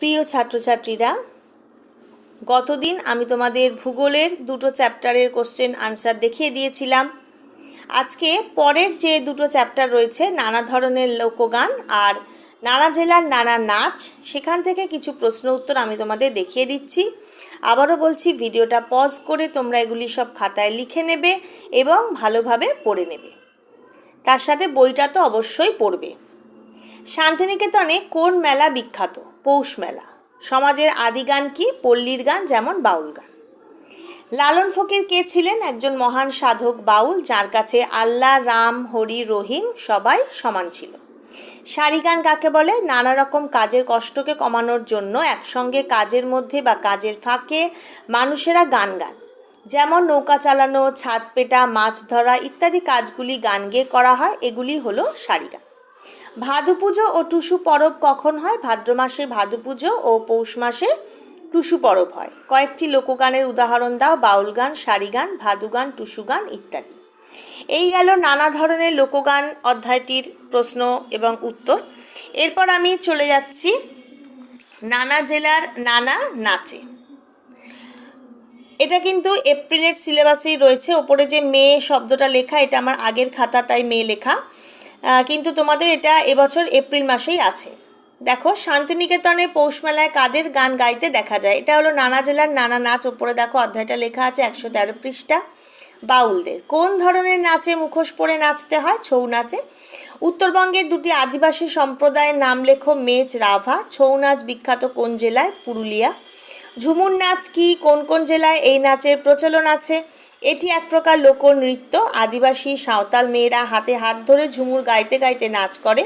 প্রিয় ছাত্রছাত্রীরা, গতদিন আমি তোমাদের ভূগোলের দুটো চ্যাপ্টারের কোশ্চেন আনসার দেখিয়ে দিয়েছিলাম। আজকে পরের যে দুটো চ্যাপ্টার রয়েছে, নানা ধরনের লোকগান আর নানা জেলার নানা নাচ, সেখান থেকে কিছু প্রশ্ন উত্তর আমি তোমাদের দেখিয়ে দিচ্ছি। আবারও বলছি, ভিডিওটা পজ করে তোমরা এগুলি সব খাতায় লিখে নেবে এবং ভালোভাবে পড়ে নেবে। তার সাথে বইটা তো অবশ্যই পড়বে। শান্তিনিকেতনে কোন মেলা বিখ্যাত? পৌষ মেলা। সমাজের আদি গান কি? পল্লীর গান, যেমন বাউল গান। লালন ফকির কে ছিলেন? একজন মহান সাধক বাউল, যার কাছে আল্লাহ, রাম, হরি, রহিম সবাই সমান ছিল। সারি গান কাকে বলে? নানা রকম কাজের কষ্টকে কমানোর জন্য একসঙ্গে কাজের মধ্যে বা কাজের ফাঁকে মানুষেরা গান গান, যেমন নৌকা চালানো, ছাদ পেটা, মাছ ধরা ইত্যাদি কাজগুলি গান গেয়ে করা হয়। এগুলি হলো সারি গান। ভাদু পুজো ও টুসু পরব কখন হয়? ভাদ্র মাসে ভাদু পুজো ও পৌষ মাসে টুসু পরব হয়। কয়েকটি লোকগানের উদাহরণ দাও। বাউল গান, সারি গান, ভাদু গান, টুসু গান ইত্যাদি। এই গেল নানা ধরনের লোকগান অধ্যায়টির প্রশ্ন এবং উত্তর। এরপর আমি চলে যাচ্ছি নানা জেলার নানা নাচে। এটা কিন্তু এপ্রিলের সিলেবাসেই রয়েছে। ওপরে যে মে শব্দটা লেখা, এটা আমার আগের খাতা, তাই মে লেখা, কিন্তু তোমাদের এটা এবছর এপ্রিল মাসেই আছে। দেখো, শান্তিনিকেতনে পৌষ মেলায় কাদের গান গাইতে দেখা যায়? এটা হলো নানা জেলার নানা নাচ। ওপরে দেখো অধ্যায়টা লেখা আছে, 113 পৃষ্ঠা। বাউলদের। কোন ধরনের নাচে মুখোশ পরে নাচতে হয়? ছৌ নাচে। উত্তরবঙ্গের দুটি আদিবাসী সম্প্রদায়ের নাম লেখো। মেচ, রাভা। ছৌ নাচ বিখ্যাত কোন জেলায়? পুরুলিয়া। ঝুমুর নাচ কি? কোন কোন জেলায় এই নাচের প্রচলন আছে? এটি এক প্রকার লোকনৃত্য। আদিবাসী সাঁওতাল মেয়েরা হাতে হাত ধরে ঝুমুর গাইতে গাইতে নাচ করে।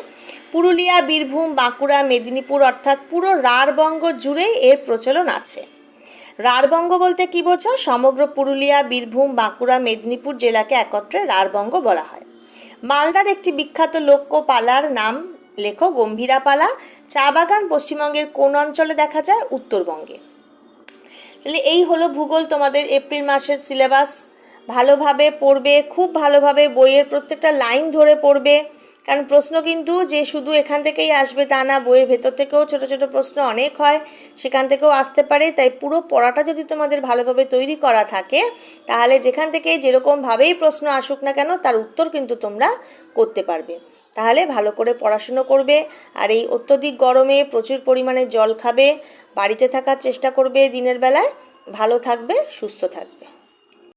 পুরুলিয়া, বীরভূম, বাঁকুড়া, মেদিনীপুর অর্থাৎ পুরো রাঢ়বঙ্গ জুড়েই এর প্রচলন আছে। রাঢ়বঙ্গ বলতে কি বোঝো? সমগ্র পুরুলিয়া, বীরভূম, বাঁকুড়া, মেদিনীপুর জেলাকে একত্রে রাঢ়বঙ্গ বলা হয়। মালদার একটি বিখ্যাত লোকপালার নাম লেখো। গম্ভীরা পালা। চা বাগান পশ্চিমবঙ্গের কোন অঞ্চলে দেখা যায়? উত্তরবঙ্গে। তাহলে এই হলো ভূগোল তোমাদের এপ্রিল মাসের সিলেবাস। ভালোভাবে পড়বে, খুব ভালোভাবে বইয়ের প্রত্যেকটা লাইন ধরে পড়বে, কারণ প্রশ্ন কিন্তু যে শুধু এখান থেকেই আসবে তা না, বইয়ের ভেতর থেকেও ছোট ছোট প্রশ্ন অনেক হয়, সেখান থেকেও আসতে পারে। তাই পুরো পড়াটা যদি তোমাদের ভালোভাবে তৈরি করা থাকে, তাহলে যেখান থেকে যেরকমভাবেই প্রশ্ন আসুক না কেন, তার উত্তর কিন্তু তোমরা করতে পারবে। তাহলে ভালো করে পড়াশুনো করবে। আর এই অত্যধিক গরমে প্রচুর পরিমাণে জল খাবে, বাড়িতে থাকার চেষ্টা করবে দিনের বেলায়। ভালো থাকবে, সুস্থ থাকবে।